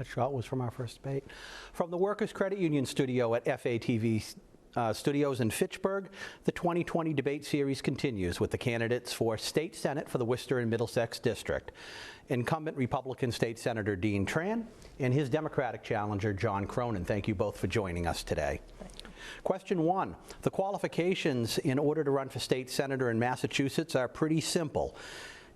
That shot was from our first debate. From the Workers' Credit Union studio at FATV Studios in Fitchburg, the 2020 debate series continues with the candidates for State Senate for the Worcester and Middlesex District. Incumbent Republican State Senator Dean Tran and his Democratic challenger John Cronin. Thank you both for joining us today. Question 1. The qualifications in order to run for state senator in Massachusetts are pretty simple.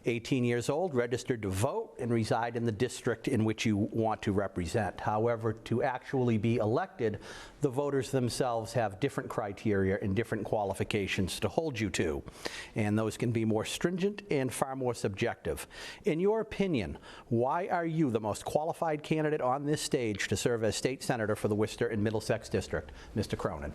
18 years old, registered to vote, and reside in the district in which you want to represent. However, to actually be elected, the voters themselves have different criteria and different qualifications to hold you to. And those can be more stringent and far more subjective. In your opinion, why are you the most qualified candidate on this stage to serve as state senator for the Worcester and Middlesex District? Mr. Cronin.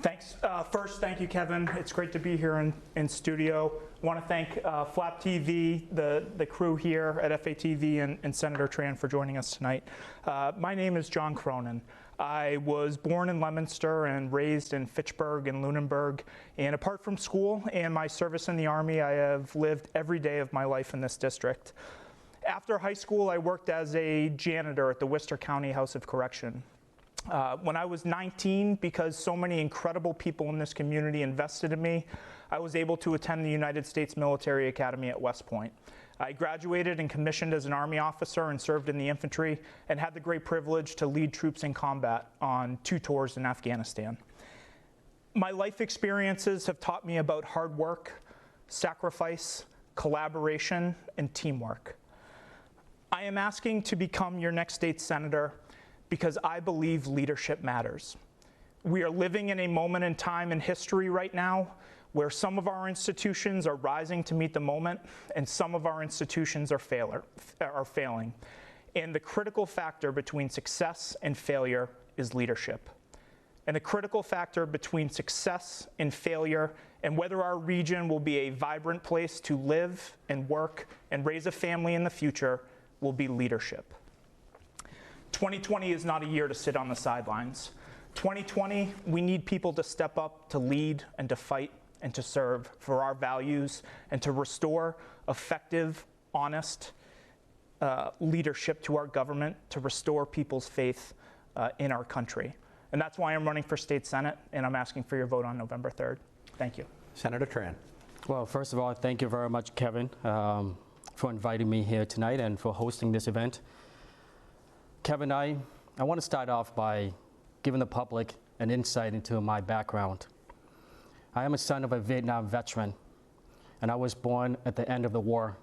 Thanks. First, thank you, Kevin. It's great to be here in studio. I want to thank Flap TV, the crew here at FATV, and Senator Tran for joining us tonight. My name is John Cronin. I was born in Leominster and raised in Fitchburg and Lunenburg. And apart from school and my service in the Army, I have lived every day of my life in this district. After high school, I worked as a janitor at the Worcester County House of Correction. When I was 19, because so many incredible people in this community invested in me, I was able to attend the United States Military Academy at West Point. I graduated and commissioned as an Army officer and served in the infantry and had the great privilege to lead troops in combat on 2 tours in Afghanistan. My life experiences have taught me about hard work, sacrifice, collaboration, and teamwork. I am asking to become your next state senator because I believe leadership matters. We are living in a moment in time in history right now where some of our institutions are rising to meet the moment and some of our institutions are failing. And the critical factor between success and failure is leadership. And the critical factor between success and failure and whether our region will be a vibrant place to live and work and raise a family in the future will be leadership. 2020 is not a year to sit on the sidelines. 2020, we need people to step up, to lead, and to fight, and to serve for our values, and to restore effective, honest leadership to our government, to restore people's faith in our country. And that's why I'm running for state senate, and I'm asking for your vote on November 3rd. Thank you. Senator Tran. Well, first of all, thank you very much, Kevin, for inviting me here tonight and for hosting this event. Kevin, I want to start off by giving the public an insight into my background. I am a son of a Vietnam veteran, and I was born at the end of the war.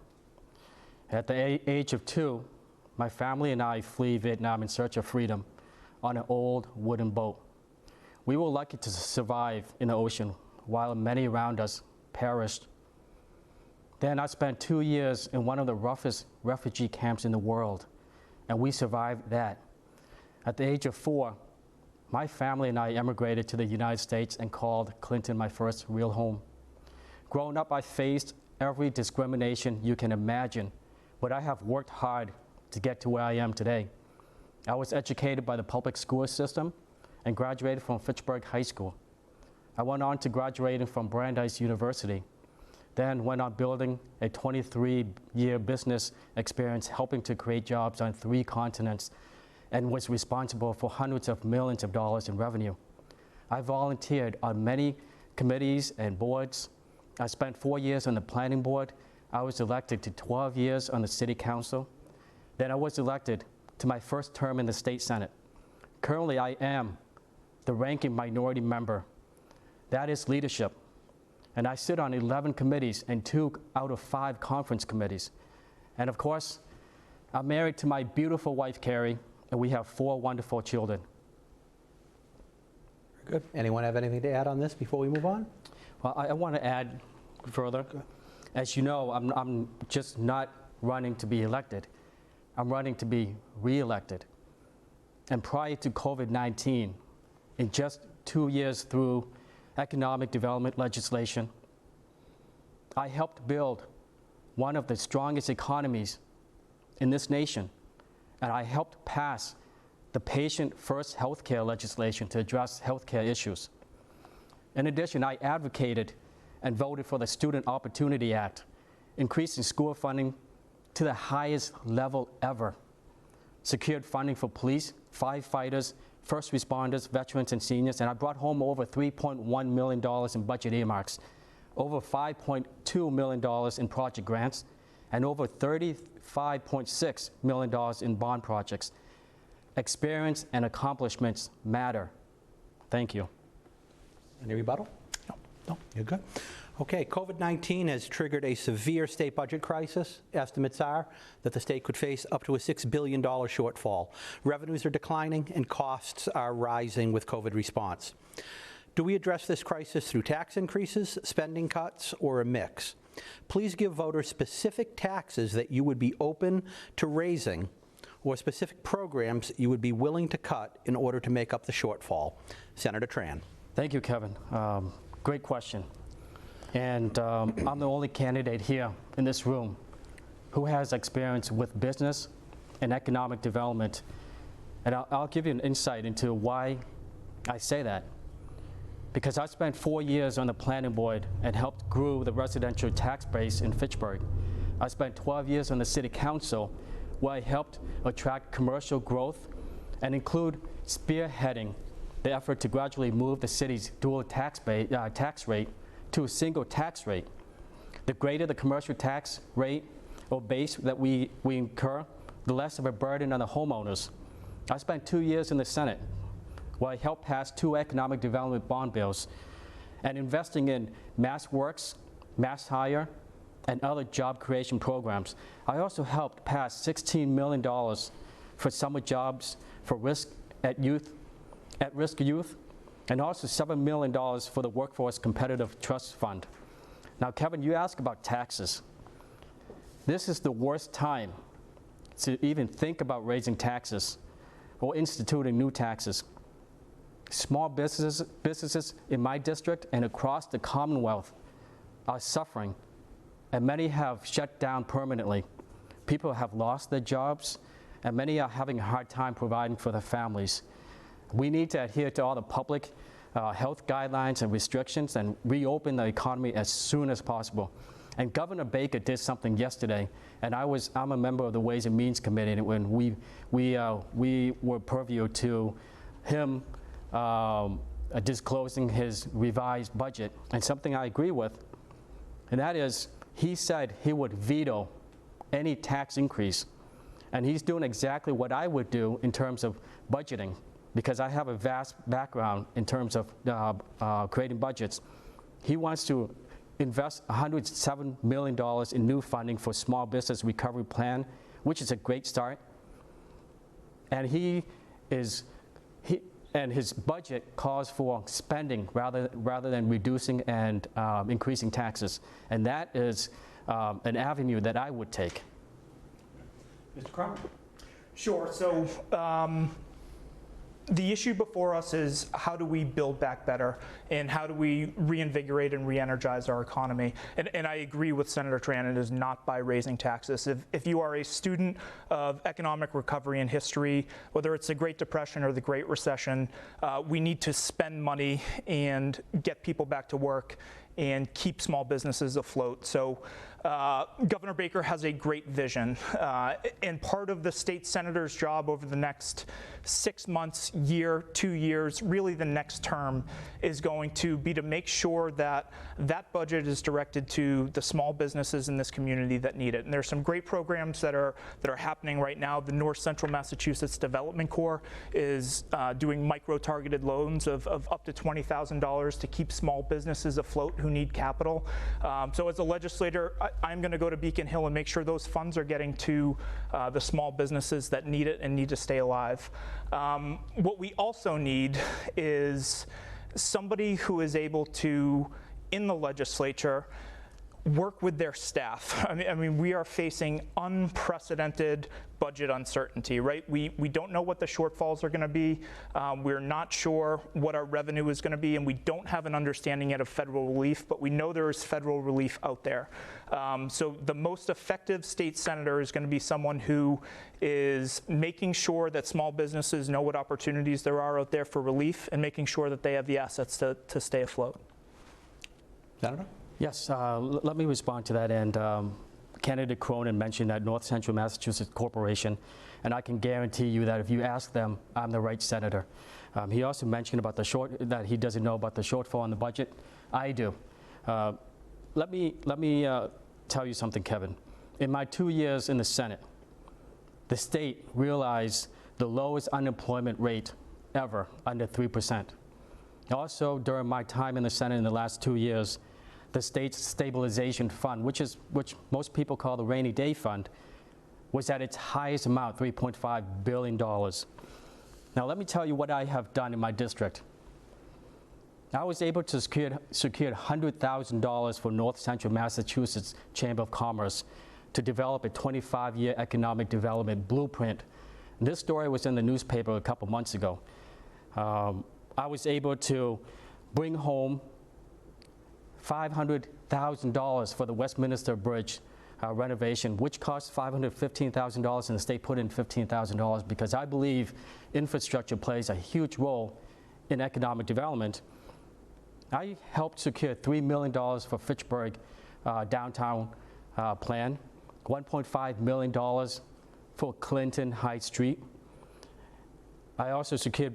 At the age of 2, my family and I flee Vietnam in search of freedom on an old wooden boat. We were lucky to survive in the ocean while many around us perished. Then I spent 2 years in one of the roughest refugee camps in the world, and we survived that. At the age of 4, my family and I emigrated to the United States and called Clinton my first real home. Growing up, I faced every discrimination you can imagine, but I have worked hard to get to where I am today. I was educated by the public school system and graduated from Fitchburg High School. I went on to graduating from Brandeis University, then went on building a 23-year business experience helping to create jobs on 3 continents and was responsible for hundreds of millions of dollars in revenue. I volunteered on many committees and boards. I spent 4 years on the planning board. I was elected to 12 years on the city council. Then I was elected to my first term in the state senate. Currently, I am the ranking minority member. That is leadership. And I sit on 11 committees and 2 out of 5 conference committees. And of course, I'm married to my beautiful wife, Carrie, and we have 4 wonderful children. Good. Anyone have anything to add on this before we move on? Well, I want to add further. As you know, I'm just not running to be elected. I'm running to be re-elected. And prior to COVID-19, in just 2 years through economic development legislation, I helped build one of the strongest economies in this nation. And I helped pass the patient-first healthcare legislation to address healthcare issues. In addition, I advocated and voted for the Student Opportunity Act, increasing school funding to the highest level ever. secured funding for police, firefighters, first responders, veterans, and seniors, and I brought home over $3.1 million in budget earmarks, over $5.2 million in project grants, and over $35.6 million in bond projects. Experience and accomplishments matter. Thank you. Any rebuttal? No, you're good. Okay, COVID-19 has triggered a severe state budget crisis. Estimates are that the state could face up to a $6 billion shortfall. Revenues are declining and costs are rising with COVID response. Do we address this crisis through tax increases, spending cuts, or a mix? Please give voters specific taxes that you would be open to raising or specific programs you would be willing to cut in order to make up the shortfall. Senator Tran. Thank you, Kevin. Great question. And I'm the only candidate here in this room who has experience with business and economic development. And I'll give you an insight into why I say that. Because I spent 4 years on the planning board and helped grow the residential tax base in Fitchburg. I spent 12 years on the city council where I helped attract commercial growth and include spearheading the effort to gradually move the city's dual tax rate to a single tax rate. The greater the commercial tax rate or base that we incur, the less of a burden on the homeowners. I spent 2 years in the Senate where I helped pass 2 economic development bond bills and investing in Mass Works, Mass Hire, and other job creation programs. I also helped pass $16 million for summer jobs for at-risk youth, and also $7 million for the Workforce Competitive Trust Fund. Now, Kevin, you asked about taxes. This is the worst time to even think about raising taxes or instituting new taxes. Small businesses in my district and across the Commonwealth are suffering, and many have shut down permanently. People have lost their jobs, and many are having a hard time providing for their families. We need to adhere to all the public health guidelines and restrictions and reopen the economy as soon as possible. And Governor Baker did something yesterday, and I'm a member of the Ways and Means Committee, and when we were purview to him disclosing his revised budget, and something I agree with, and that is he said he would veto any tax increase. And he's doing exactly what I would do in terms of budgeting, because I have a vast background in terms of creating budgets. He wants to invest $107 million in new funding for Small Business Recovery Plan, which is a great start. And his budget calls for spending rather than reducing and increasing taxes. And that is an avenue that I would take. Mr. Crum? Sure. So the issue before us is how do we build back better and how do we reinvigorate and re-energize our economy? And I agree with Senator Tran, it is not by raising taxes. If you are a student of economic recovery and history, whether it's the Great Depression or the Great Recession, we need to spend money and get people back to work and keep small businesses afloat. So Governor Baker has a great vision, and part of the state senator's job over the next 6 months, year, 2 years, really the next term, is going to be to make sure that that budget is directed to the small businesses in this community that need it. And there's some great programs that are happening right now. The North Central Massachusetts Development Corps is doing micro-targeted loans of up to $20,000 to keep small businesses afloat who need capital. So as a legislator, I'm going to go to Beacon Hill and make sure those funds are getting to the small businesses that need it and need to stay alive. What we also need is somebody who is able to, in the legislature, work with their staff. I mean, we are facing unprecedented budget uncertainty, right? We don't know what the shortfalls are going to be. We're not sure what our revenue is going to be, and we don't have an understanding yet of federal relief, but we know there is federal relief out there. So the most effective state senator is going to be someone who is making sure that small businesses know what opportunities there are out there for relief and making sure that they have the assets to stay afloat. Senator? Yes, let me respond to that. And candidate Cronin mentioned that North Central Massachusetts Corporation and I can guarantee you that if you ask them, I'm the right senator. He also mentioned about that he doesn't know about the shortfall in the budget. I do. Let me tell you something, Kevin. In my 2 years in the Senate, the state realized the lowest unemployment rate ever, under 3%. Also, during my time in the Senate in the last 2 years, the state's stabilization fund, which most people call the rainy day fund, was at its highest amount, $3.5 billion. Now, let me tell you what I have done in my district. I was able to secure $100,000 for North Central Massachusetts Chamber of Commerce to develop a 25-year economic development blueprint. And this story was in the newspaper a couple months ago. I was able to bring home $500,000 for the Westminster Bridge renovation, which cost $515,000, and the state put in $15,000 because I believe infrastructure plays a huge role in economic development. I helped secure $3 million for Fitchburg downtown plan, $1.5 million for Clinton High Street. I also secured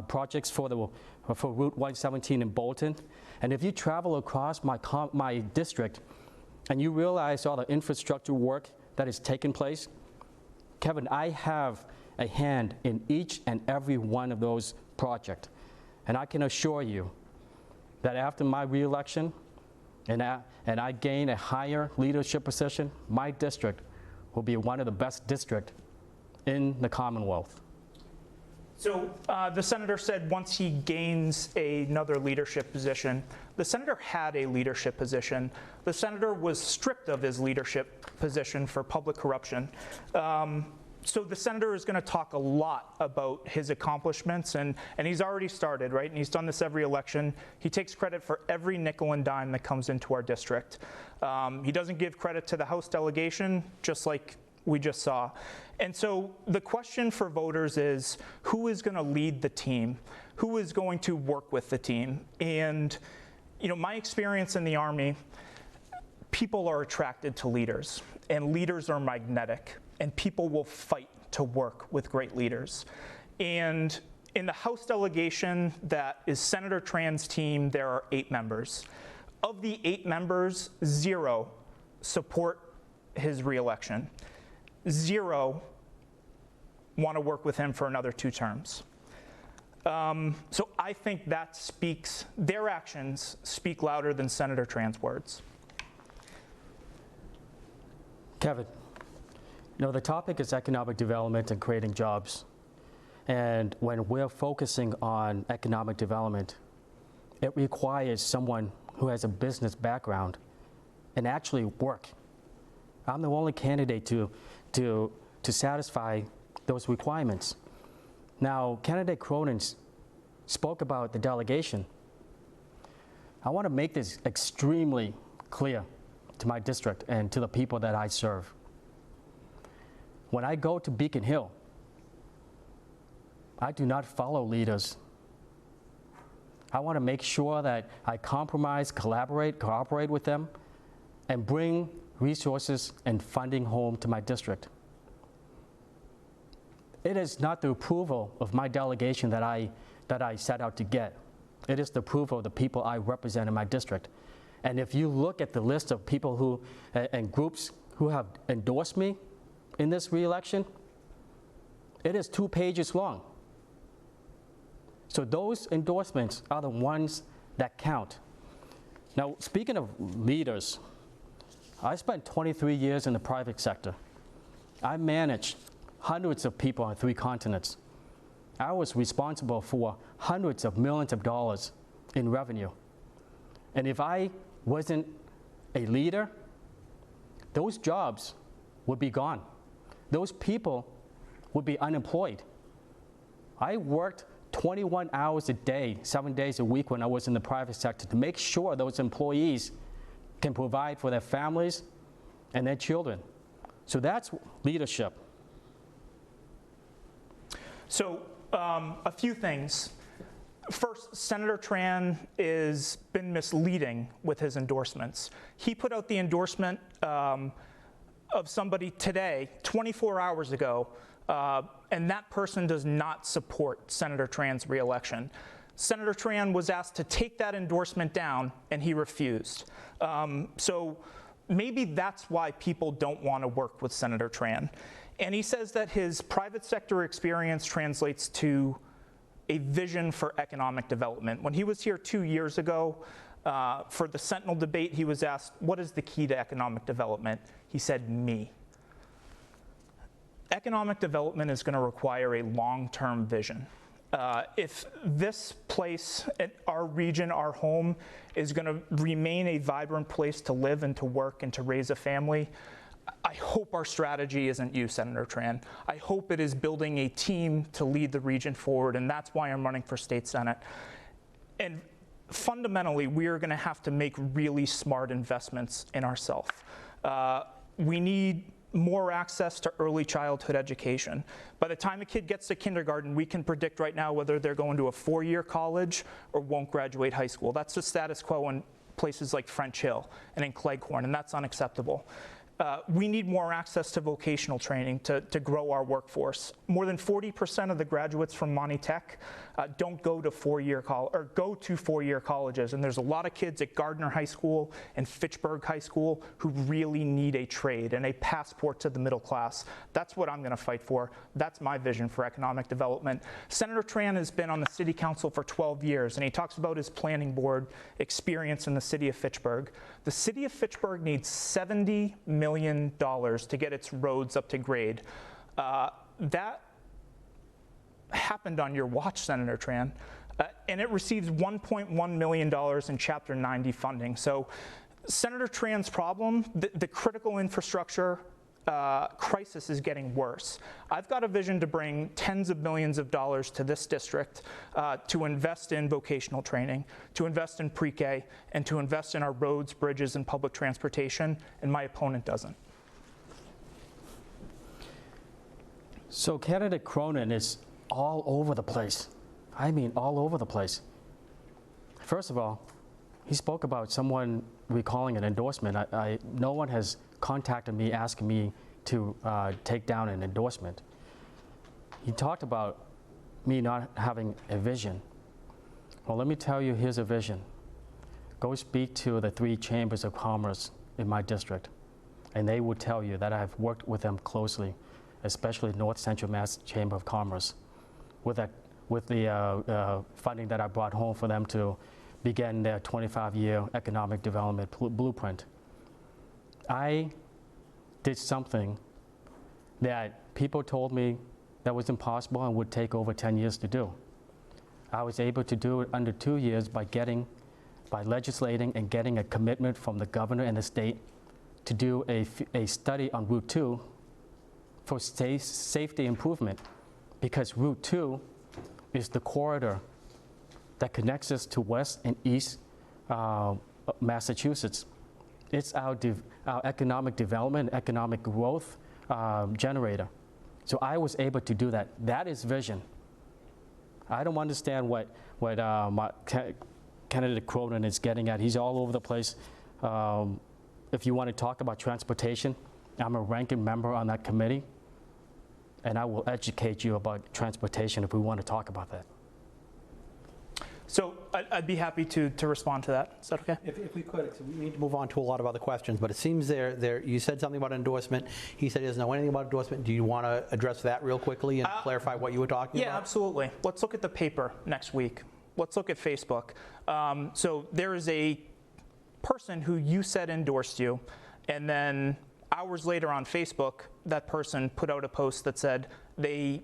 projects for Route 117 in Bolton. And if you travel across my district and you realize all the infrastructure work that is taking place, Kevin, I have a hand in each and every one of those projects. And I can assure you that after my reelection and I gain a higher leadership position, my district will be one of the best districts in the Commonwealth. So the senator said once he gains another leadership position, the senator had a leadership position. The senator was stripped of his leadership position for public corruption. So the senator is going to talk a lot about his accomplishments, and he's already started, right? And he's done this every election. He takes credit for every nickel and dime that comes into our district. He doesn't give credit to the House delegation, just like we just saw. And so the question for voters is, who is going to lead the team? Who is going to work with the team? And, you know, my experience in the Army, people are attracted to leaders, and leaders are magnetic, and people will fight to work with great leaders. And in the House delegation that is Senator Tran's team, there are 8 members. Of the 8 members, 0 support his reelection. 0 want to work with him for another 2 terms. So I think that speaks, their actions speak louder than Senator Tran's words. Kevin, you know, the topic is economic development and creating jobs. And when we're focusing on economic development, it requires someone who has a business background and actually work. I'm the only candidate to satisfy those requirements. Now, candidate Cronin spoke about the delegation. I want to make this extremely clear to my district and to the people that I serve. When I go to Beacon Hill, I do not follow leaders. I want to make sure that I compromise, cooperate with them, and bring resources and funding home to my district. It is not the approval of my delegation that I set out to get. It is the approval of the people I represent in my district. And if you look at the list of people who and groups who have endorsed me in this re-election, it is 2 pages long. So those endorsements are the ones that count. Now, speaking of leaders, I spent 23 years in the private sector. I managed hundreds of people on 3 continents. I was responsible for hundreds of millions of dollars in revenue. And if I wasn't a leader, those jobs would be gone. Those people would be unemployed. I worked 21 hours a day, 7 days a week when I was in the private sector to make sure those employees can provide for their families and their children. So that's leadership. So a few things. First, Senator Tran has been misleading with his endorsements. He put out the endorsement of somebody today, 24 hours ago, and that person does not support Senator Tran's reelection. Senator Tran was asked to take that endorsement down, and he refused. So maybe that's why people don't want to work with Senator Tran. And he says that his private sector experience translates to a vision for economic development. When he was here 2 years ago for the Sentinel debate, he was asked, what is the key to economic development? He said, me. Economic development is going to require a long-term vision. If this place, our region, our home, is going to remain a vibrant place to live and to work and to raise a family, I hope our strategy isn't you, Senator Tran. I hope it is building a team to lead the region forward, and that's why I'm running for state senate. And fundamentally, we are going to have to make really smart investments in ourselves. We need more access to early childhood education. By the time a kid gets to kindergarten, we can predict right now whether they're going to a 4-year college or won't graduate high school. That's the status quo in places like French Hill and in Cleghorn, and that's unacceptable. We need more access to vocational training to grow our workforce. More than 40% of the graduates from Monty Tech don't go to 4-year college or go to 4-year colleges, and there's a lot of kids at Gardner High School and Fitchburg High School who really need a trade and a passport to the middle class. That's what I'm going to fight for. That's my vision for economic development. Senator Tran has been on the city council for 12 years, and he talks about his planning board experience in the city of Fitchburg. The city of Fitchburg needs $70 million to get its roads up to grade. That happened on your watch, Senator Tran, and it receives $1.1 million in Chapter 90 funding. So Senator Tran's problem, the critical infrastructure crisis is getting worse. I've got a vision to bring tens of millions of dollars to this district to invest in vocational training, to invest in pre-K, and to invest in our roads, bridges, and public transportation, and my opponent doesn't. So candidate Cronin is all over the place. I mean, all over the place. First of all, he spoke about someone recalling an endorsement. No one has contacted me asking me to take down an endorsement. He talked about me not having a vision. Well, let me tell you, here's a vision. Go speak to the 3 chambers of commerce in my district, and they will tell you that I have worked with them closely, especially North Central Mass Chamber of Commerce, with the funding that I brought home for them to begin their 25-year economic development blueprint. I did something that people told me that was impossible and would take over 10 years to do. I was able to do it under 2 years by legislating and getting a commitment from the governor and the state to do a study on Route 2 for safety improvement, because Route 2 is the corridor that connects us to West and East Massachusetts. It's our economic development, economic growth generator. So I was able to do that. That is vision. I don't understand what my candidate Cronin is getting at. He's all over the place. If you want to talk about transportation, I'm a ranking member on that committee, and I will educate you about transportation if we want to talk about that. So I'd be happy to respond to that. Is that okay? If we could, we need to move on to a lot of other questions, but it seems you said something about endorsement. He said he doesn't know anything about endorsement. Do you want to address that real quickly and clarify what you were talking about? Yeah, absolutely. Let's look at the paper next week. Let's look at Facebook. So there is a person who you said endorsed you, and then hours later on Facebook, that person put out a post that said they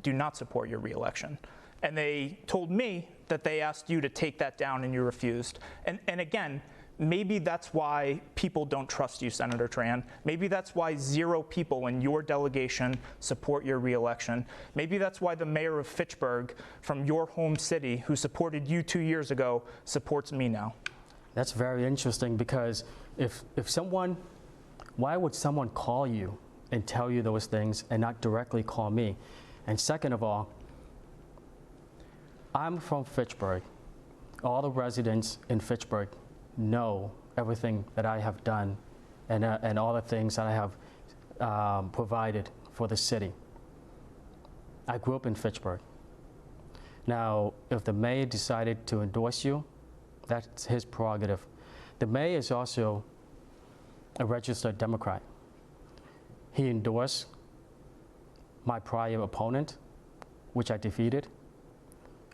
do not support your reelection. And they told me that they asked you to take that down and you refused. And again, maybe that's why people don't trust you, Senator Tran. Maybe that's why 0 people in your delegation support your reelection. Maybe that's why the mayor of Fitchburg from your home city, who supported you 2 years ago, supports me now. That's very interesting, because why would someone call you and tell you those things and not directly call me? And second of all, I'm from Fitchburg. All the residents in Fitchburg know everything that I have done and all the things that I have provided for the city. I grew up in Fitchburg. Now, if the mayor decided to endorse you, that's his prerogative. The mayor is also a registered Democrat. He endorsed my prior opponent, which I defeated,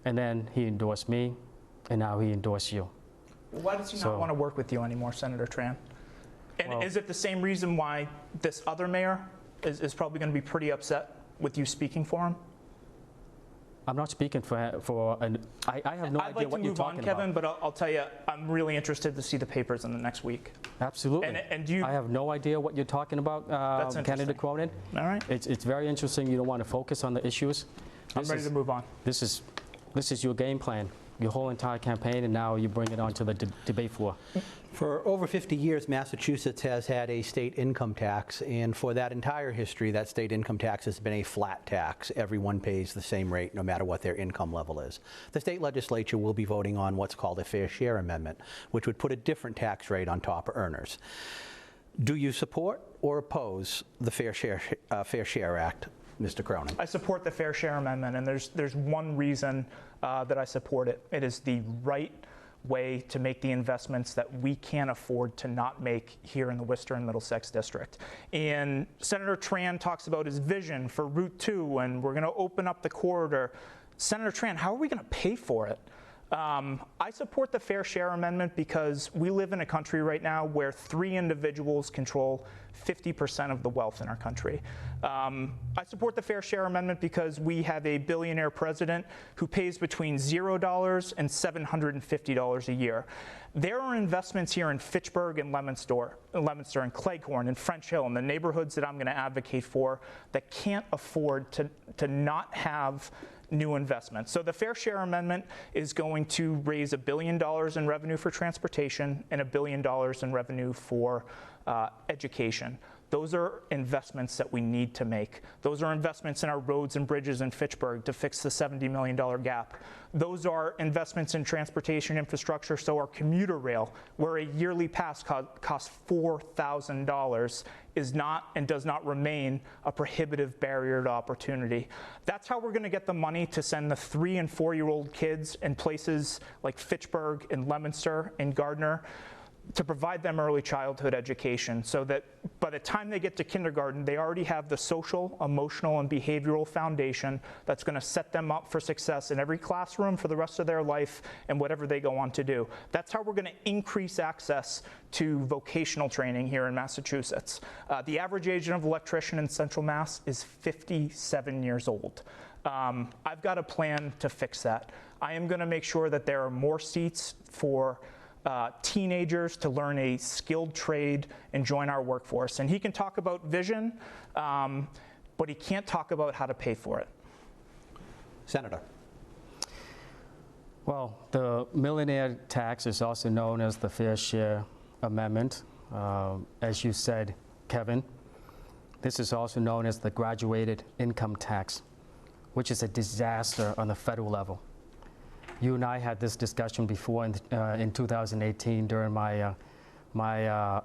and then he endorsed me, and now he endorsed you. Why does he So- not want to work with you anymore, Senator Tran? And Well- is it the same reason why this other mayor is probably going to be pretty upset with you speaking for him? I'm not speaking for I have no I'd idea like to what you're move on, talking Kevin, about. but I'll tell you, I'm really interested to see the papers in the next week. Absolutely. And do you? I have no idea what you're talking about, That's Candidate Cronin. All right, It's very interesting. You don't want to focus on the issues. I'm ready to move on. This is your game plan, your whole entire campaign, and now you bring it onto the debate floor. For over 50 years, Massachusetts has had a state income tax, and for that entire history, that state income tax has been a flat tax. Everyone pays the same rate, no matter what their income level is. The state legislature will be voting on what's called a Fair Share Amendment, which would put a different tax rate on top earners. Do you support or oppose the Fair Share Act, Mr. Cronin? I support the Fair Share Amendment, and there's one reason that I support it. It is the right way to make the investments that we can't afford to not make here in the Worcester and Middlesex District. And Senator Tran talks about his vision for Route 2, and we're going to open up the corridor. Senator Tran, how are we going to pay for it? I support the Fair Share Amendment because we live in a country right now where 3 individuals control 50% of the wealth in our country. I support the Fair Share Amendment because we have a billionaire president who pays between $0 and $750 a year. There are investments here in Fitchburg and Leominster and Cleghorn and French Hill and the neighborhoods that I'm going to advocate for that can't afford to not have new investments. So the Fair Share Amendment is going to raise $1 billion in revenue for transportation and $1 billion in revenue for education. Those are investments that we need to make. Those are investments in our roads and bridges in Fitchburg to fix the $70 million gap. Those are investments in transportation infrastructure, so our commuter rail, where a yearly pass costs $4,000, is not and does not remain a prohibitive barrier to opportunity. That's how we're going to get the money to send the 3- and 4-year-old kids in places like Fitchburg and Leominster and Gardner to provide them early childhood education so that by the time they get to kindergarten, they already have the social, emotional, and behavioral foundation that's going to set them up for success in every classroom for the rest of their life and whatever they go on to do. That's how we're going to increase access to vocational training here in Massachusetts. The average age of an electrician in Central Mass is 57 years old. I've got a plan to fix that. I am going to make sure that there are more seats for teenagers to learn a skilled trade and join our workforce. And he can talk about vision, but he can't talk about how to pay for it. Senator. Well, the millionaire tax is also known as the Fair Share Amendment. As you said, Kevin, this is also known as the graduated income tax, which is a disaster on the federal level. You and I had this discussion before in 2018 during my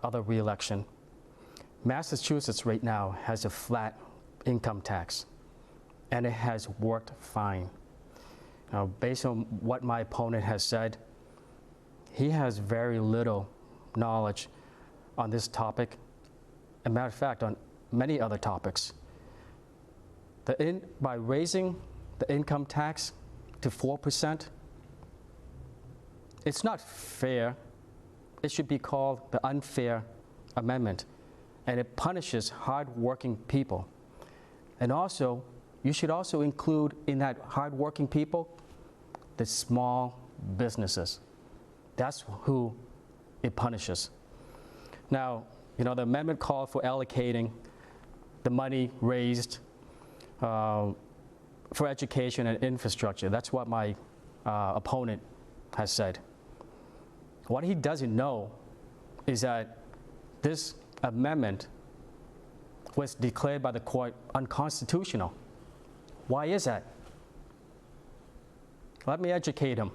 other re-election. Massachusetts right now has a flat income tax, and it has worked fine. Now, based on what my opponent has said, he has very little knowledge on this topic. As a matter of fact, on many other topics. By raising the income tax to 4%, it's not fair. It should be called the unfair amendment, and it punishes hardworking people. And also, you should also include in that hardworking people the small businesses. That's who it punishes. Now, the amendment called for allocating the money raised for education and infrastructure. That's what my opponent has said. What he doesn't know is that this amendment was declared by the court unconstitutional. Why is that? Let me educate him.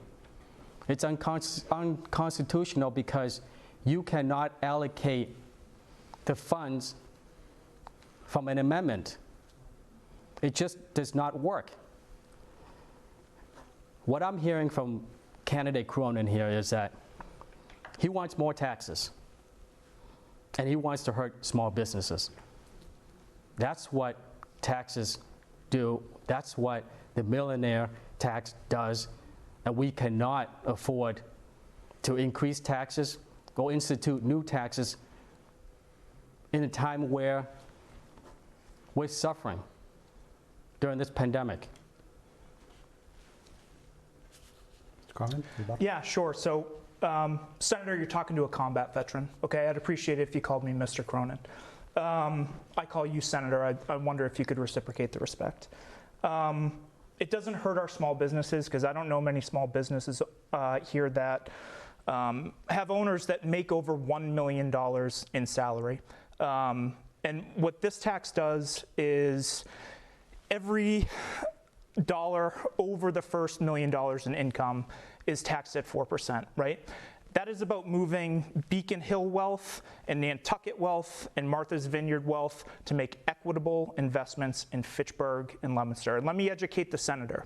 It's unconstitutional because you cannot allocate the funds from an amendment. It just does not work. What I'm hearing from candidate Cronin here is that he wants more taxes, and he wants to hurt small businesses. That's what taxes do. That's what the millionaire tax does, and we cannot afford to increase taxes, go institute new taxes in a time where we're suffering during this pandemic. Mr. Cronin, rebuttal? Yeah, sure. So, Senator, you're talking to a combat veteran. Okay, I'd appreciate it if you called me Mr. Cronin. I call you Senator. I wonder if you could reciprocate the respect. It doesn't hurt our small businesses, because I don't know many small businesses here that have owners that make over $1 million in salary. And what this tax does is every dollar over the first $1 million in income is taxed at 4%, right? That is about moving Beacon Hill wealth and Nantucket wealth and Martha's Vineyard wealth to make equitable investments in Fitchburg and Leominster. And let me educate the senator.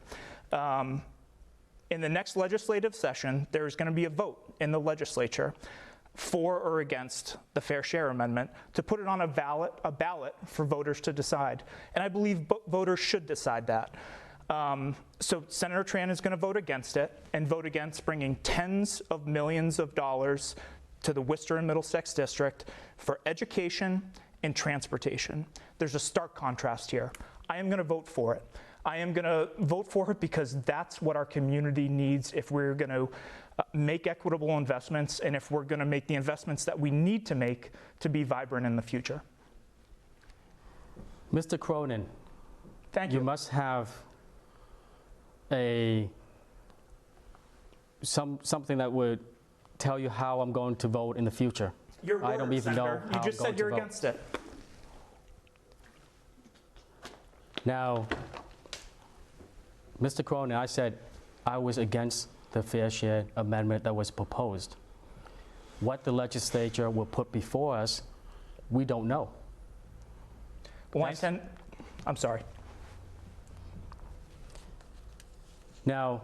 In the next legislative session, there's going to be a vote in the legislature for or against the Fair Share Amendment to put it on a ballot for voters to decide. And I believe voters should decide that. So Senator Tran is going to vote against it and vote against bringing tens of millions of dollars to the Worcester and Middlesex District for education and transportation. There's a stark contrast here. I am going to vote for it. I am going to vote for it because that's what our community needs if we're going to make equitable investments and if we're going to make the investments that we need to make to be vibrant in the future. Mr. Cronin, Thank you you. must have something that would tell you how I'm going to vote in the future. Your I don't word, even know Senator. how You I'm just going said to you're vote. against it. Now, Mr. Cronin, I said I was against the Fair Share Amendment that was proposed. What the legislature will put before us, we don't know. I'm sorry. Now,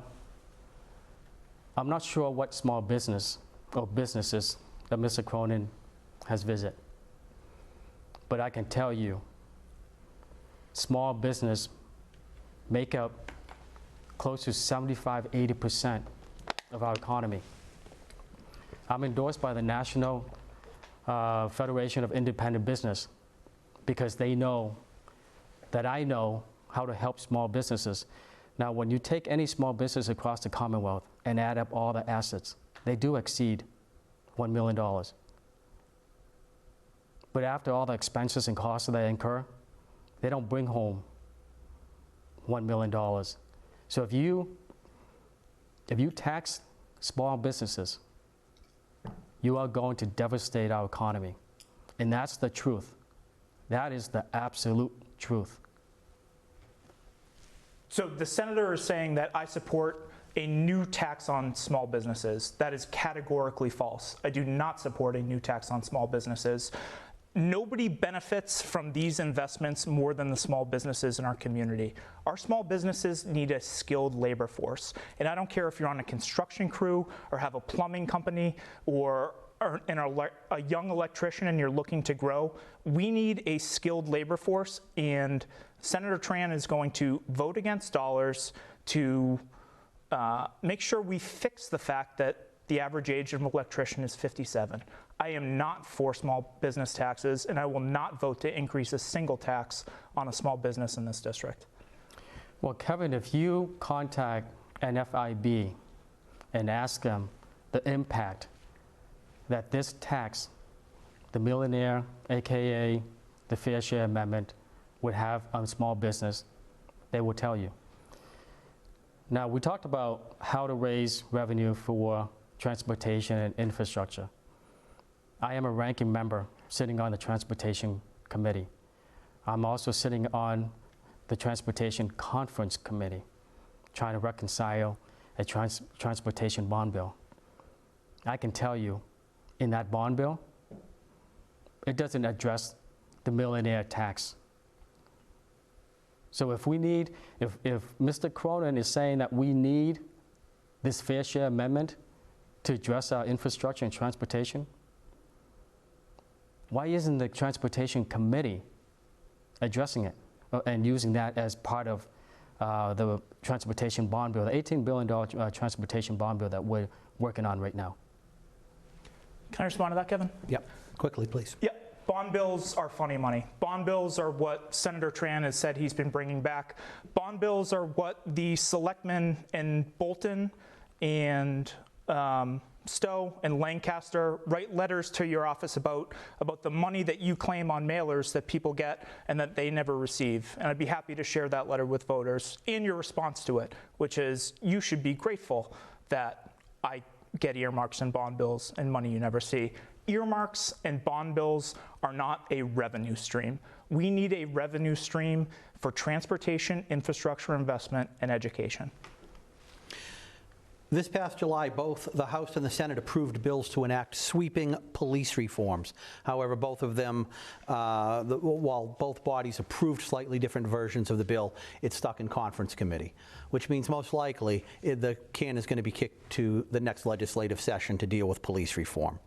I'm not sure what small business or businesses that Mr. Cronin has visited, but I can tell you, small business make up close to 75–80% of our economy. I'm endorsed by the National Federation of Independent Business because they know that I know how to help small businesses. Now, when you take any small business across the Commonwealth and add up all the assets, they do exceed $1 million. But after all the expenses and costs that they incur, they don't bring home $1 million. So if you tax small businesses, you are going to devastate our economy. And that's the truth. That is the absolute truth. So the senator is saying that I support a new tax on small businesses. That is categorically false. I do not support a new tax on small businesses. Nobody benefits from these investments more than the small businesses in our community. Our small businesses need a skilled labor force. And I don't care if you're on a construction crew or have a plumbing company or a young electrician and you're looking to grow. We need a skilled labor force, and Senator Tran is going to vote against dollars to make sure we fix the fact that the average age of an electrician is 57. I am not for small business taxes, and I will not vote to increase a single tax on a small business in this district. Well, Kevin, if you contact NFIB and ask them the impact that this tax, the millionaire, AKA the Fair Share Amendment, would have on small business, they will tell you. Now, we talked about how to raise revenue for transportation and infrastructure. I am a ranking member sitting on the Transportation Committee. I'm also sitting on the Transportation Conference Committee, trying to reconcile a transportation bond bill. I can tell you, in that bond bill, it doesn't address the millionaire tax So if Mr. Cronin is saying that we need this fair share amendment to address our infrastructure and transportation, why isn't the Transportation Committee addressing it and using that as part of the transportation bond bill, the $18 billion transportation bond bill that we're working on right now? Can I respond to that, Kevin? Yep, quickly, please. Yeah, bond bills are funny money. Bond bills are what Senator Tran has said he's been bringing back. Bond bills are what the selectmen in Bolton and Stowe and Lancaster write letters to your office about the money that you claim on mailers that people get and that they never receive. And I'd be happy to share that letter with voters and your response to it, which is you should be grateful that I get earmarks and bond bills and money you never see. Earmarks and bond bills are not a revenue stream. We need a revenue stream for transportation, infrastructure investment, and education. This past July, both the House and the Senate approved bills to enact sweeping police reforms. However, both of them, while both bodies approved slightly different versions of the bill, it's stuck in conference committee, which means most likely the can is going to be kicked to the next legislative session to deal with police reform.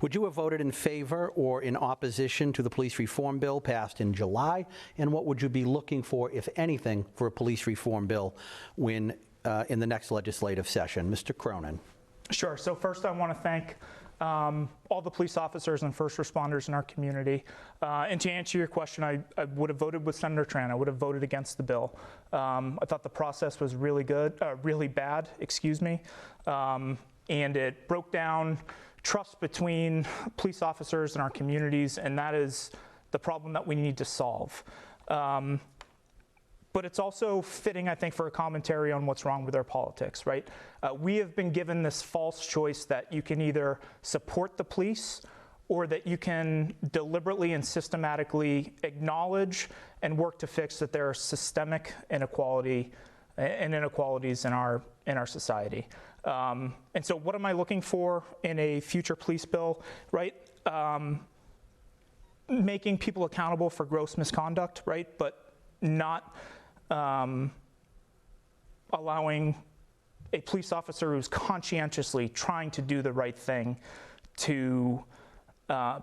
Would you have voted in favor or in opposition to the police reform bill passed in July? And what would you be looking for, if anything, for a police reform bill when in the next legislative session? Mr. Cronin. Sure. So first I want to thank all the police officers and first responders in our community. And to answer your question, I would have voted with Senator Tran. I would have voted against the bill. I thought the process was really bad, excuse me. And it broke down trust between police officers and our communities, and that is the problem that we need to solve. But it's also fitting, I think, for a commentary on what's wrong with our politics, right? We have been given this false choice that you can either support the police or that you can deliberately and systematically acknowledge and work to fix that there are systemic inequalities in our society. And so what am I looking for in a future police bill, right? Making people accountable for gross misconduct, right? But not allowing a police officer who's conscientiously trying to do the right thing to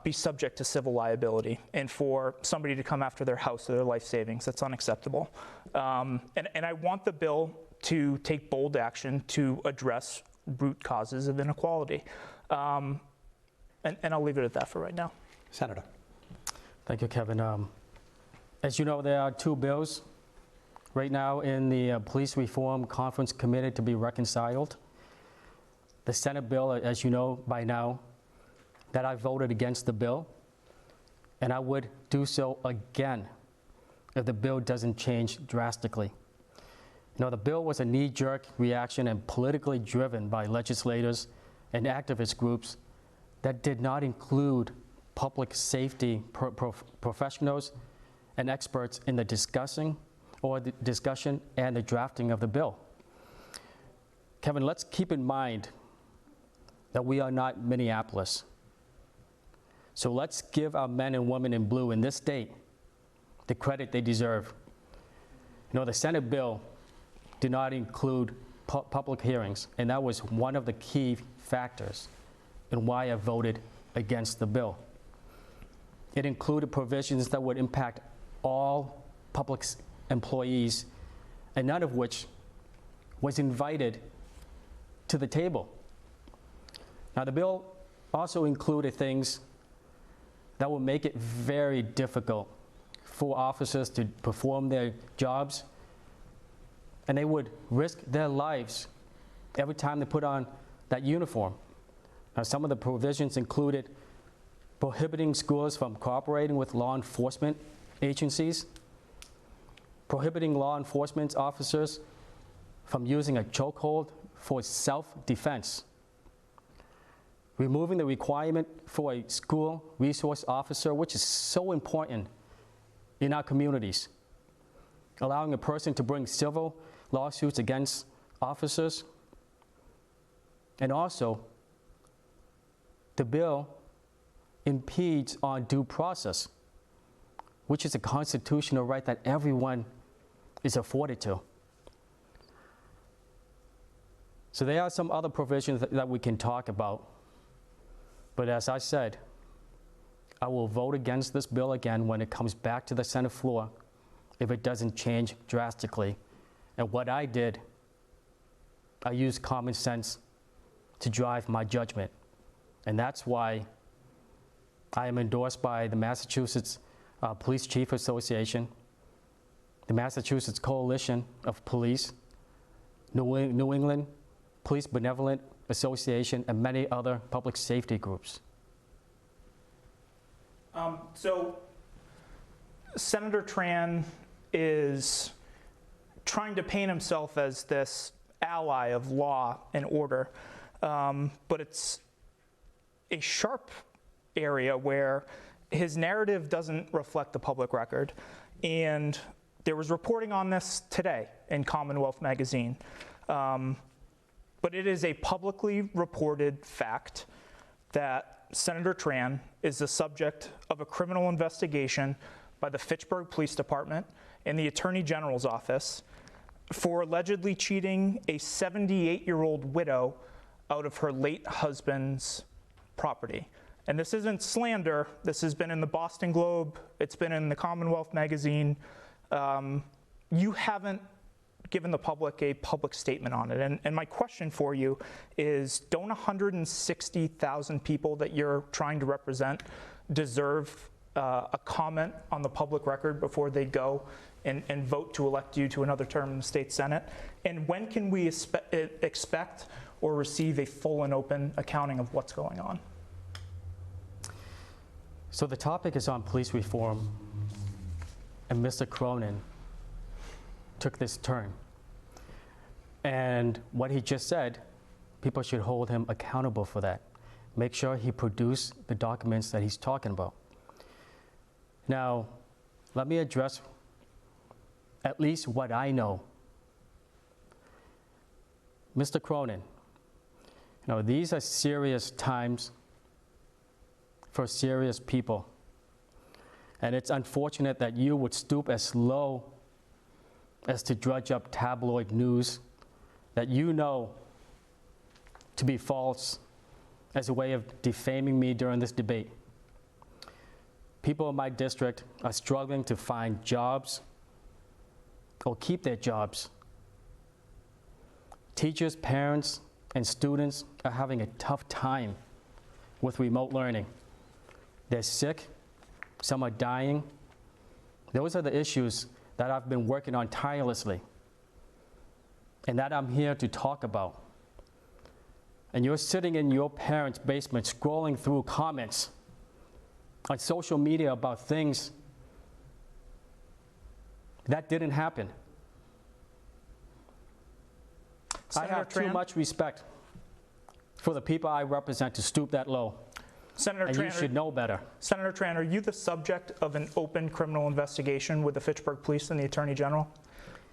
be subject to civil liability, and for somebody to come after their house or their life savings. That's unacceptable. And I want the bill to take bold action to address root causes of inequality. And I'll leave it at that for right now. Senator. Thank you, Kevin. As you know, there are two bills right now in the Police Reform Conference Committee to be reconciled. The Senate bill, as you know by now, that I voted against the bill, and I would do so again if the bill doesn't change drastically. You know, the bill was a knee-jerk reaction and politically driven by legislators and activist groups that did not include public safety professionals and experts in the discussion and the drafting of the bill. Kevin, let's keep in mind that we are not Minneapolis. So let's give our men and women in blue in this state the credit they deserve. You know, the Senate bill did not include public hearings, and that was one of the key factors in why I voted against the bill. It included provisions that would impact all public employees, and none of which was invited to the table. Now, the bill also included things that will make it very difficult for officers to perform their jobs, and they would risk their lives every time they put on that uniform. Now, some of the provisions included prohibiting schools from cooperating with law enforcement agencies, prohibiting law enforcement officers from using a chokehold for self-defense, removing the requirement for a school resource officer, which is so important in our communities, allowing a person to bring civil lawsuits against officers, and also the bill impedes on due process, which is a constitutional right that everyone is afforded to. So there are some other provisions that we can talk about. But as I said, I will vote against this bill again when it comes back to the Senate floor if it doesn't change drastically. And what I did, I used common sense to drive my judgment. And that's why I am endorsed by the Massachusetts Police Chief Association, the Massachusetts Coalition of Police, New England Police Benevolent Association, and many other public safety groups. So Senator Tran is trying to paint himself as this ally of law and order, but it's a sharp area where his narrative doesn't reflect the public record. And there was reporting on this today in Commonwealth Magazine. But it is a publicly reported fact that Senator Tran is the subject of a criminal investigation by the Fitchburg Police Department and the Attorney General's office for allegedly cheating a 78-year-old widow out of her late husband's property. And this isn't slander. This has been in the Boston Globe. It's been in the Commonwealth Magazine. You haven't given the public a public statement on it. And my question for you is, don't 160,000 people that you're trying to represent deserve a comment on the public record before they go and vote to elect you to another term in the state Senate? And when can we expect or receive a full and open accounting of what's going on? So the topic is on police reform, and Mr. Cronin took this turn. And what he just said, people should hold him accountable for that. Make sure he produced the documents that he's talking about. Now, let me address at least what I know. Mr. Cronin, these are serious times for serious people. And it's unfortunate that you would stoop as low as to drudge up tabloid news that you know to be false as a way of defaming me during this debate. People in my district are struggling to find jobs or keep their jobs. Teachers, parents, and students are having a tough time with remote learning. They're sick, some are dying. Those are the issues that I've been working on tirelessly and that I'm here to talk about. And you're sitting in your parents' basement scrolling through comments on social media about things that didn't happen. Senator I have too Tran? much respect for the people I represent to stoop that low. Senator And Tran, you should know better. Senator Tran, are you the subject of an open criminal investigation with the Fitchburg Police and the Attorney General?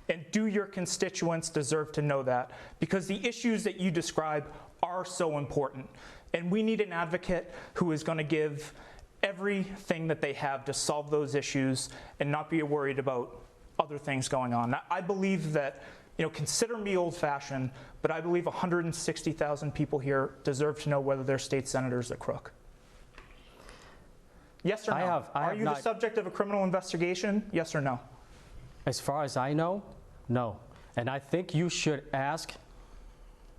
And do your constituents deserve to know that? Because the issues that you describe are so important. And we need an advocate who is going to give everything that they have to solve those issues and not be worried about other things going on. I believe that, consider me old-fashioned, but I believe 160,000 people here deserve to know whether their state senator is a crook. Yes or no? Are you the subject of a criminal investigation? Yes or no? As far as I know, no. And I think you should ask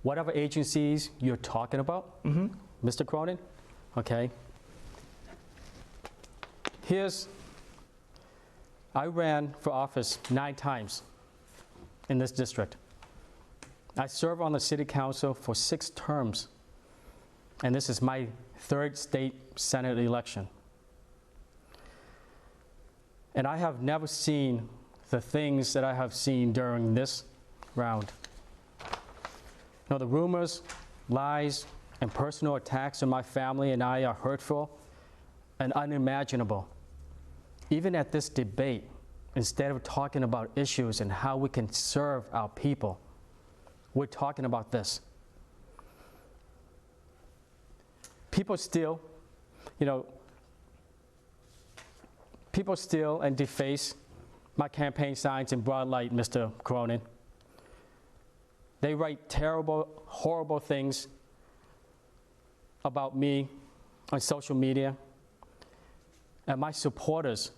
whatever agencies you're talking about, Mr. Cronin, okay? I ran for office 9 times in this district. I served on the city council for 6 terms, and this is my 3rd state senate election. And I have never seen the things that I have seen during this round. The rumors, lies, and personal attacks on my family and I are hurtful and unimaginable. Even at this debate, instead of talking about issues and how we can serve our people, we're talking about this. People steal and deface my campaign signs in broad light, Mr. Cronin. They write terrible, horrible things about me on social media, and my supporters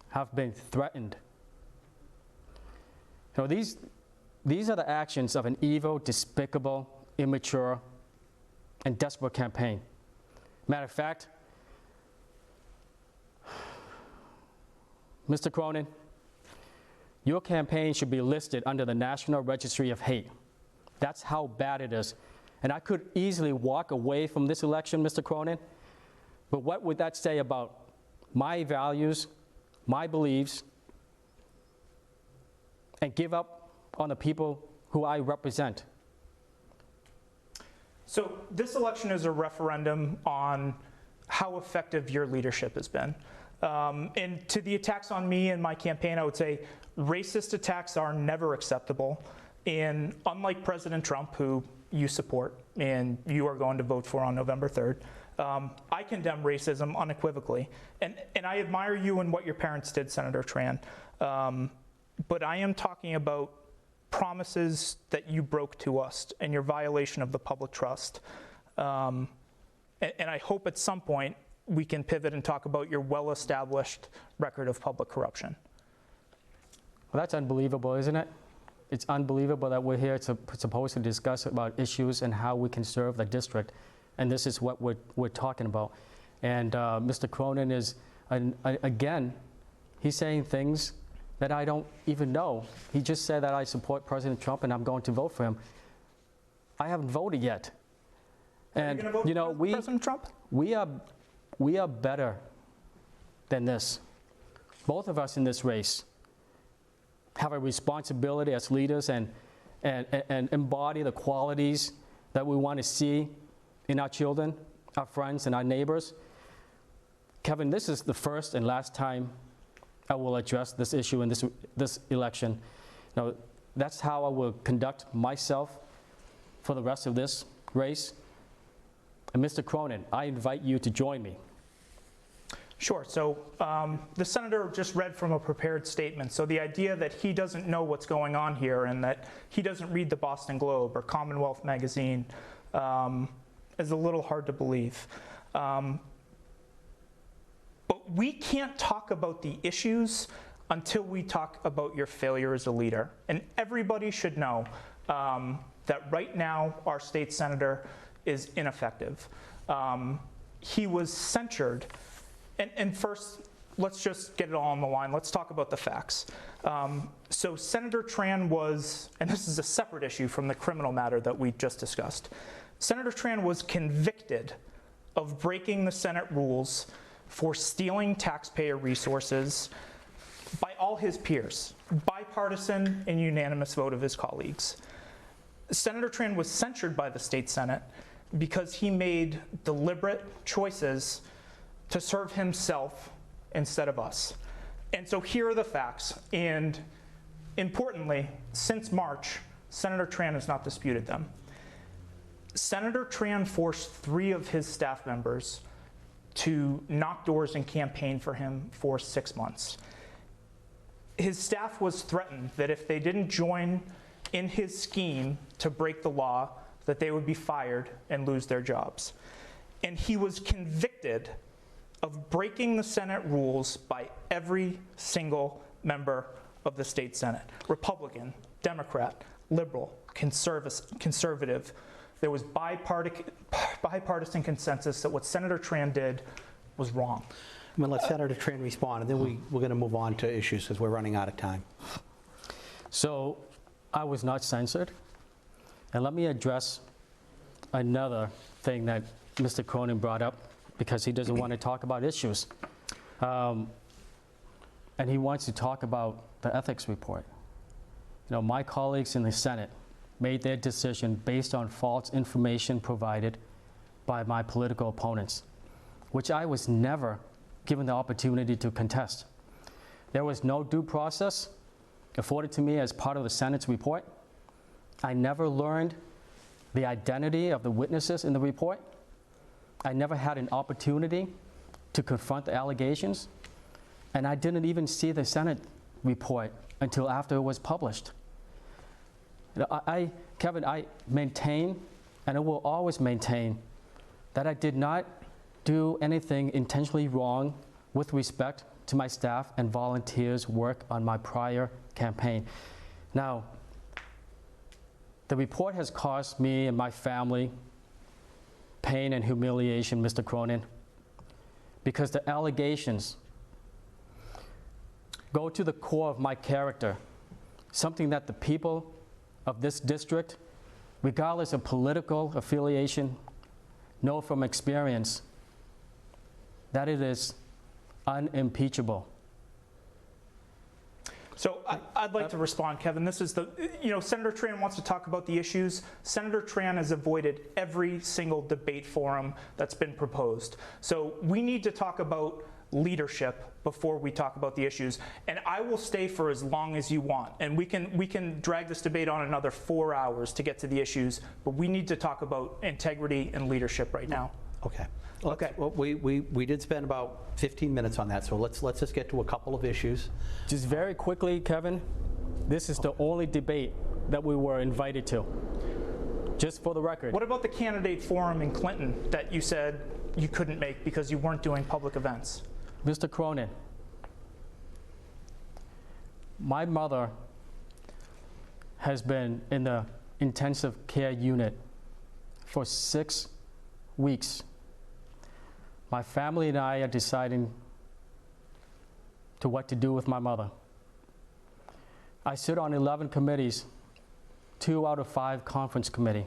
have been threatened. You know, these are the actions of an evil, despicable, immature, and desperate campaign. Matter of fact, Mr. Cronin, your campaign should be listed under the National Registry of Hate. That's how bad it is. And I could easily walk away from this election, Mr. Cronin, but what would that say about my values, my beliefs, and give up on the people who I represent? So this election is a referendum on how effective your leadership has been. And to the attacks on me and my campaign, I would say racist attacks are never acceptable. And unlike President Trump, who you support and you are going to vote for on November 3rd, I condemn racism unequivocally. And I admire you and what your parents did, Senator Tran. But I am talking about promises that you broke to us and your violation of the public trust. And I hope at some point we can pivot and talk about your well-established record of public corruption. Well, that's unbelievable, isn't it? It's unbelievable that we're here supposed to discuss about issues and how we can serve the district, and this is what we're talking about. And Mr. Cronin is, again, he's saying things that I don't even know. He just said that I support President Trump and I'm going to vote for him. I haven't voted yet. And Are you going to vote for President Trump? We are better than this. Both of us in this race have a responsibility as leaders and embody the qualities that we want to see in our children, our friends, and our neighbors. Kevin, this is the first and last time I will address this issue in this election. Now, that's how I will conduct myself for the rest of this race. And Mr. Cronin, I invite you to join me. Sure. So the senator just read from a prepared statement. So the idea that he doesn't know what's going on here and that he doesn't read the Boston Globe or Commonwealth Magazine is a little hard to believe. But we can't talk about the issues until we talk about your failure as a leader. And everybody should know that right now our state senator is ineffective. He was censured. And first, let's just get it all on the line. Let's talk about the facts. So Senator Tran was, and this is a separate issue from the criminal matter that we just discussed. Senator Tran was convicted of breaking the Senate rules for stealing taxpayer resources by all his peers, bipartisan and unanimous vote of his colleagues. Senator Tran was censured by the state Senate because he made deliberate choices to serve himself instead of us. And so here are the facts. And importantly, since March, Senator Tran has not disputed them. Senator Tran forced 3 of his staff members to knock doors and campaign for him for 6 months. His staff was threatened that if they didn't join in his scheme to break the law, that they would be fired and lose their jobs. And he was convicted of breaking the Senate rules by every single member of the state Senate. Republican, Democrat, liberal, conservative. There was bipartisan consensus that what Senator Tran did was wrong. I'm going to let Senator Tran respond, and then we're going to move on to issues because we're running out of time. So I was not censored. And let me address another thing that Mr. Cronin brought up, because he doesn't want to talk about issues. And he wants to talk about the ethics report. You know, my colleagues in the Senate made their decision based on false information provided by my political opponents, which I was never given the opportunity to contest. There was no due process afforded to me as part of the Senate's report. I never learned the identity of the witnesses in the report. I never had an opportunity to confront the allegations. And I didn't even see the Senate report until after it was published. Kevin, I maintain, and I will always maintain, that I did not do anything intentionally wrong with respect to my staff and volunteers' work on my prior campaign. Now, the report has caused me and my family pain and humiliation, Mr. Cronin, because the allegations go to the core of my character, something that the people of this district, regardless of political affiliation, know from experience that it is unimpeachable. So I'd like to respond, Kevin. This is Senator Tran wants to talk about the issues. Senator Tran has avoided every single debate forum that's been proposed. So we need to talk about leadership before we talk about the issues. And I will stay for as long as you want. And we can drag this debate on another 4 hours to get to the issues. But we need to talk about integrity and leadership right now. Okay. Okay. Well, we did spend about 15 minutes on that, so let's just get to a couple of issues. Just very quickly, Kevin, this is the only debate that we were invited to. Just for the record. What about the candidate forum in Clinton that you said you couldn't make because you weren't doing public events? Mr. Cronin, my mother has been in the intensive care unit for 6 weeks. My family and I are deciding to what to do with my mother. I sit on 11 committees, 2 out of 5 conference committee.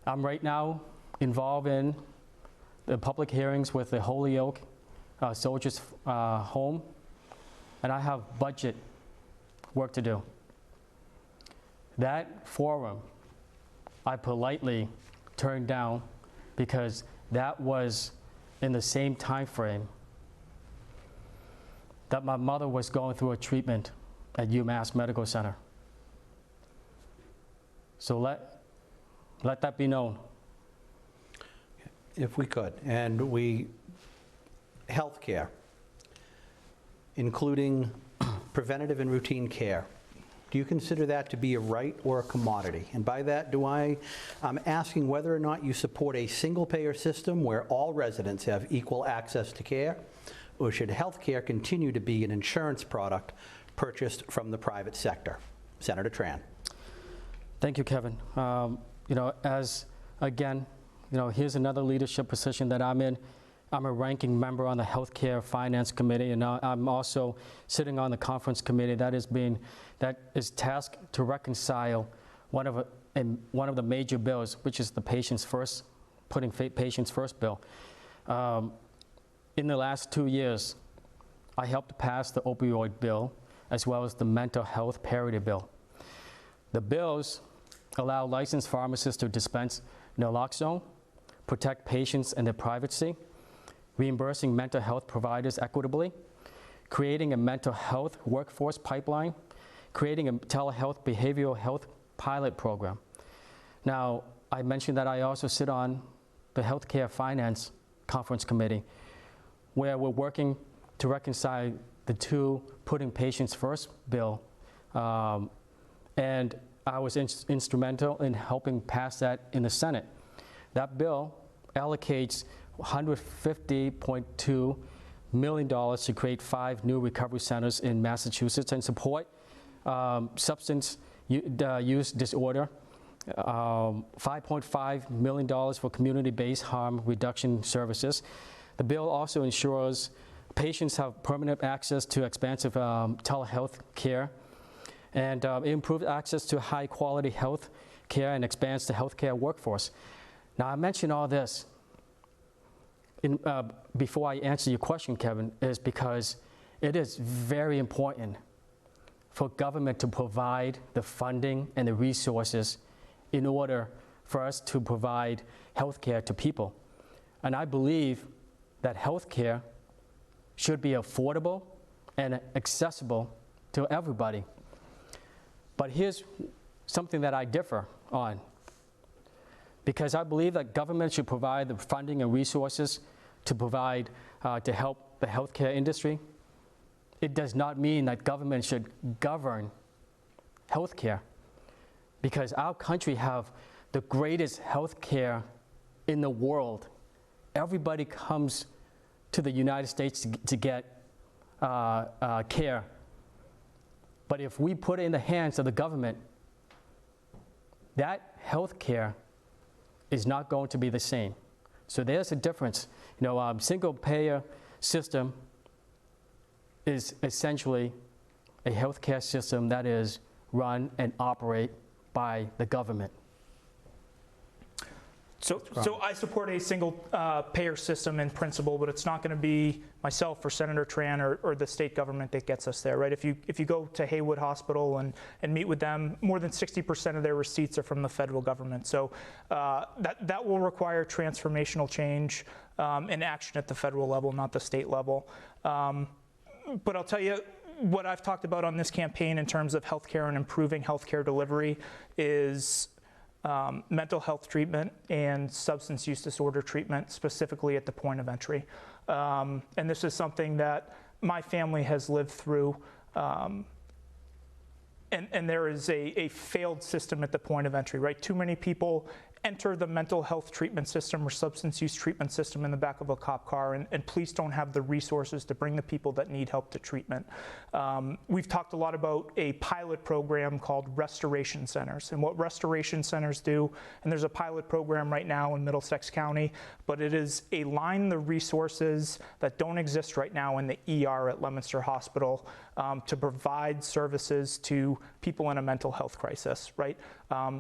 I'm right now involved in the public hearings with the Holyoke Soldiers Home, and I have budget work to do. That forum I politely turned down because that was in the same time frame that my mother was going through a treatment at UMass Medical Center. So let that be known. If we could, and healthcare, including preventative and routine care. Do you consider that to be a right or a commodity? And by that, I'm asking whether or not you support a single-payer system where all residents have equal access to care, or should healthcare continue to be an insurance product purchased from the private sector? Senator Tran. Thank you, Kevin. Here's another leadership position that I'm in. I'm a ranking member on the Healthcare Finance Committee, and I'm also sitting on the conference committee that is tasked to reconcile one of the major bills, which is the Patients First bill. In the last 2 years, I helped pass the opioid bill as well as the mental health parity bill. The bills allow licensed pharmacists to dispense naloxone, protect patients and their privacy, reimbursing mental health providers equitably, creating a mental health workforce pipeline, creating a telehealth behavioral health pilot program. Now, I mentioned that I also sit on the Healthcare Finance Conference Committee, where we're working to reconcile the two Putting Patients First bill. And I was instrumental in helping pass that in the Senate. That bill allocates $150.2 million to create 5 new recovery centers in Massachusetts and support substance use disorder, $5.5 million for community-based harm reduction services. The bill also ensures patients have permanent access to expansive telehealth care, and improves access to high-quality health care and expands the healthcare workforce. Now, I mention all this before I answer your question, Kevin, is because it is very important for government to provide the funding and the resources in order for us to provide health care to people. And I believe that health care should be affordable and accessible to everybody. But here's something that I differ on, because I believe that government should provide the funding and resources to provide, to help the healthcare industry, it does not mean that government should govern healthcare, because our country have the greatest healthcare in the world. Everybody comes to the United States to get care. But if we put it in the hands of the government, that healthcare is not going to be the same. So there's a difference. Single payer system is essentially a healthcare system that is run and operate by the government. So I support a single payer system in principle, but it's not going to be myself or Senator Tran or the state government that gets us there, right? If you go to Haywood Hospital and meet with them, more than 60% of their receipts are from the federal government. So that will require transformational change and action at the federal level, not the state level. But I'll tell you, what I've talked about on this campaign in terms of healthcare and improving healthcare delivery is mental health treatment and substance use disorder treatment, specifically at the point of entry. And this is something that my family has lived through. And there is a failed system at the point of entry, right? Too many people enter the mental health treatment system or substance use treatment system in the back of a cop car, and police don't have the resources to bring the people that need help to treatment. We've talked a lot about a pilot program called restoration centers, and what restoration centers do, and there's a pilot program right now in Middlesex County, but it is align the resources that don't exist right now in the ER at Leominster Hospital to provide services to people in a mental health crisis, right?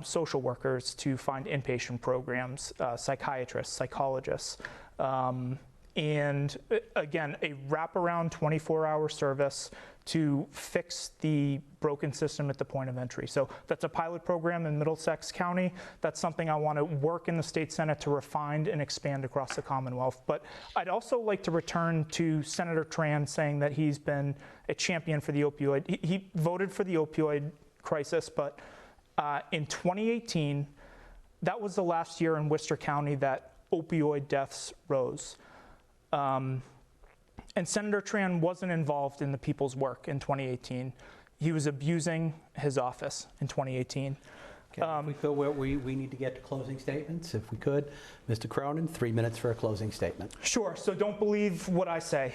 Social workers to find inpatient programs, psychiatrists, psychologists, and again, a wraparound 24-hour service to fix the broken system at the point of entry. So that's a pilot program in Middlesex County. That's something I want to work in the state Senate to refine and expand across the Commonwealth. But I'd also like to return to Senator Tran saying that he's been a champion for the opioid. He voted for the opioid crisis, but in 2018, that was the last year in Worcester County that opioid deaths rose. And Senator Tran wasn't involved in the people's work in 2018. He was abusing his office in 2018. Okay, if we feel we need to get to closing statements, if we could. Mr. Cronin, 3 minutes for a closing statement. Sure, so don't believe what I say.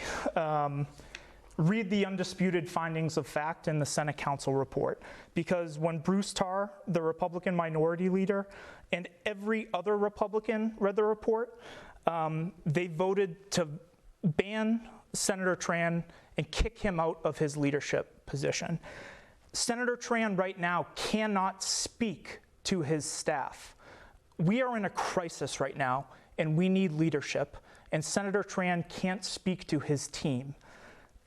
Read the undisputed findings of fact in the Senate Council report, because when Bruce Tarr, the Republican minority leader, and every other Republican read the report, they voted to ban Senator Tran and kick him out of his leadership position. Senator Tran right now cannot speak to his staff. We are in a crisis right now, and we need leadership, and Senator Tran can't speak to his team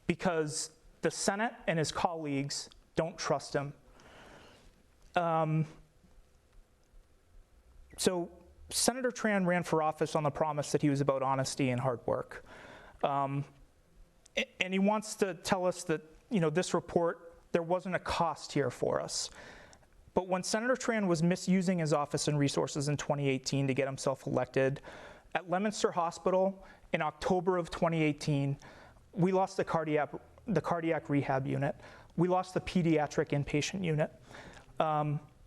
because the Senate and his colleagues don't trust him. So Senator Tran ran for office on the promise that he was about honesty and hard work. And he wants to tell us that, this report, there wasn't a cost here for us. But when Senator Tran was misusing his office and resources in 2018 to get himself elected, at Leominster Hospital in October of 2018, we lost the cardiac rehab unit. We lost the pediatric inpatient unit.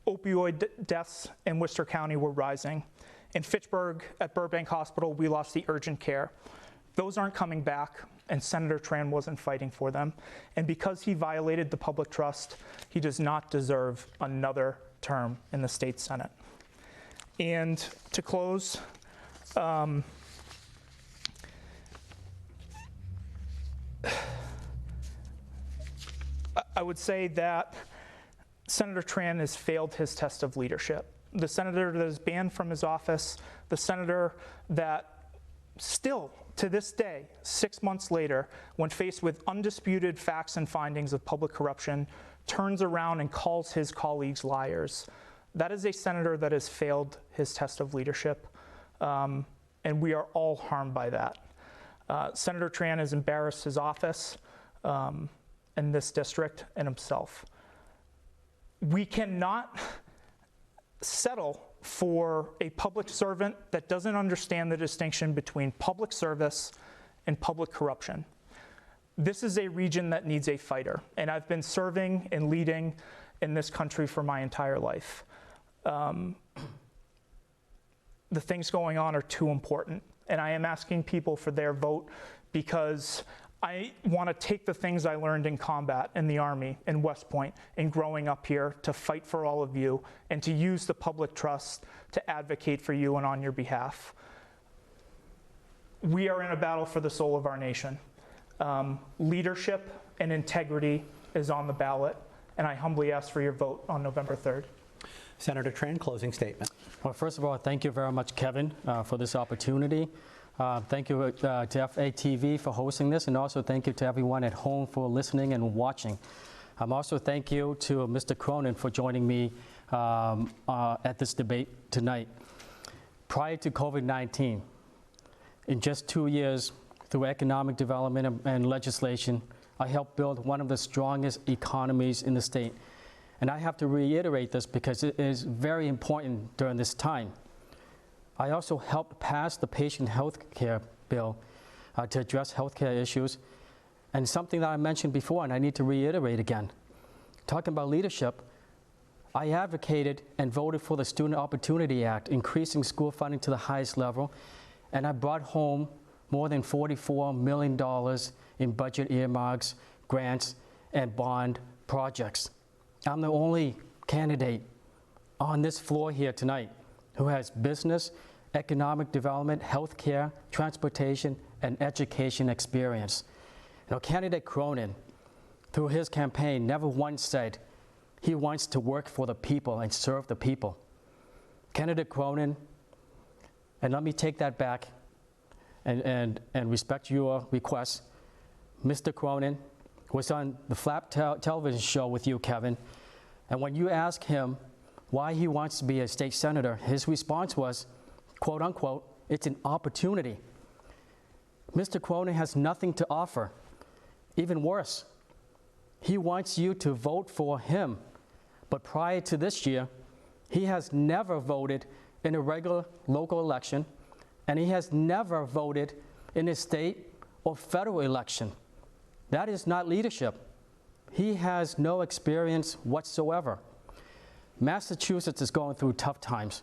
Opioid deaths in Worcester County were rising. In Fitchburg, at Burbank Hospital, we lost the urgent care. Those aren't coming back, and Senator Tran wasn't fighting for them. And because he violated the public trust, he does not deserve another term in the state Senate. And to close, I would say that Senator Tran has failed his test of leadership. The senator that is banned from his office, the senator that still, to this day, 6 months later, when faced with undisputed facts and findings of public corruption, turns around and calls his colleagues liars. That is a senator that has failed his test of leadership, and we are all harmed by that. Senator Tran has embarrassed his office in this district and himself. We cannot settle for a public servant that doesn't understand the distinction between public service and public corruption. This is a region that needs a fighter, and I've been serving and leading in this country for my entire life. The things going on are too important, and I am asking people for their vote because I want to take the things I learned in combat in the Army, in West Point, and growing up here to fight for all of you and to use the public trust to advocate for you and on your behalf. We are in a battle for the soul of our nation. Leadership and integrity is on the ballot, and I humbly ask for your vote on November 3rd. Senator Tran, closing statement. Well, first of all, thank you very much, Kevin, for this opportunity. Thank you to FATV for hosting this, and also thank you to everyone at home for listening and watching. Also thank you to Mr. Cronin for joining me at this debate tonight. Prior to COVID-19, in just 2 years, through economic development and legislation, I helped build one of the strongest economies in the state. And I have to reiterate this because it is very important during this time. I also helped pass the patient health care bill to address healthcare issues. And something that I mentioned before, and I need to reiterate again, talking about leadership, I advocated and voted for the Student Opportunity Act, increasing school funding to the highest level, and I brought home more than $44 million in budget earmarks, grants, and bond projects. I'm the only candidate on this floor here tonight who has business, economic development, healthcare, transportation, and education experience. You know, candidate Cronin, through his campaign, never once said he wants to work for the people and serve the people. Candidate Cronin, and let me take that back and respect your request. Mr. Cronin was on the Flap television show with you, Kevin, and when you asked him why he wants to be a state senator, his response was, quote unquote, it's an opportunity. Mr. Cronin has nothing to offer. Even worse, he wants you to vote for him. But prior to this year, he has never voted in a regular local election, and he has never voted in a state or federal election. That is not leadership. He has no experience whatsoever. Massachusetts is going through tough times,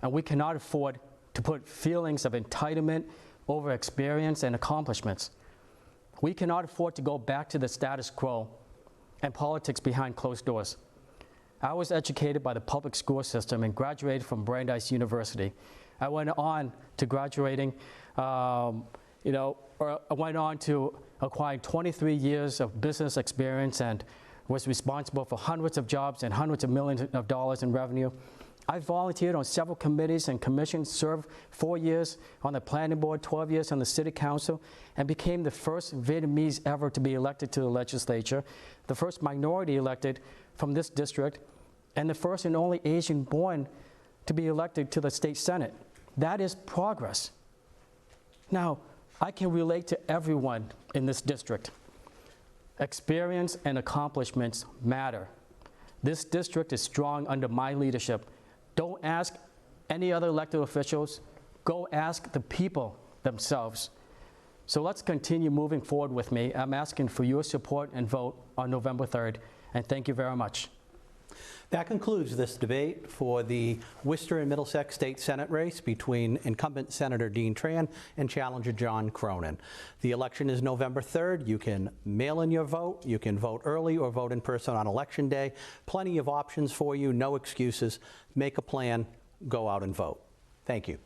and we cannot afford to put feelings of entitlement over experience and accomplishments. We cannot afford to go back to the status quo and politics behind closed doors. I was educated by the public school system and graduated from Brandeis University. I went on to graduating, I went on to acquiring 23 years of business experience and was responsible for hundreds of jobs and hundreds of millions of dollars in revenue. I volunteered on several committees and commissions, served 4 years on the planning board, 12 years on the city council, and became the first Vietnamese ever to be elected to the legislature, the first minority elected from this district, and the first and only Asian born to be elected to the state senate. That is progress. Now, I can relate to everyone in this district. Experience and accomplishments matter. This district is strong under my leadership. Don't ask any other elected officials. Go ask the people themselves. So let's continue moving forward with me. I'm asking for your support and vote on November 3rd, and thank you very much. That concludes this debate for the Worcester and Middlesex State Senate race between incumbent Senator Dean Tran and challenger John Cronin. The election is November 3rd. You can mail in your vote. You can vote early or vote in person on Election Day. Plenty of options for you, no excuses. Make a plan, go out and vote. Thank you.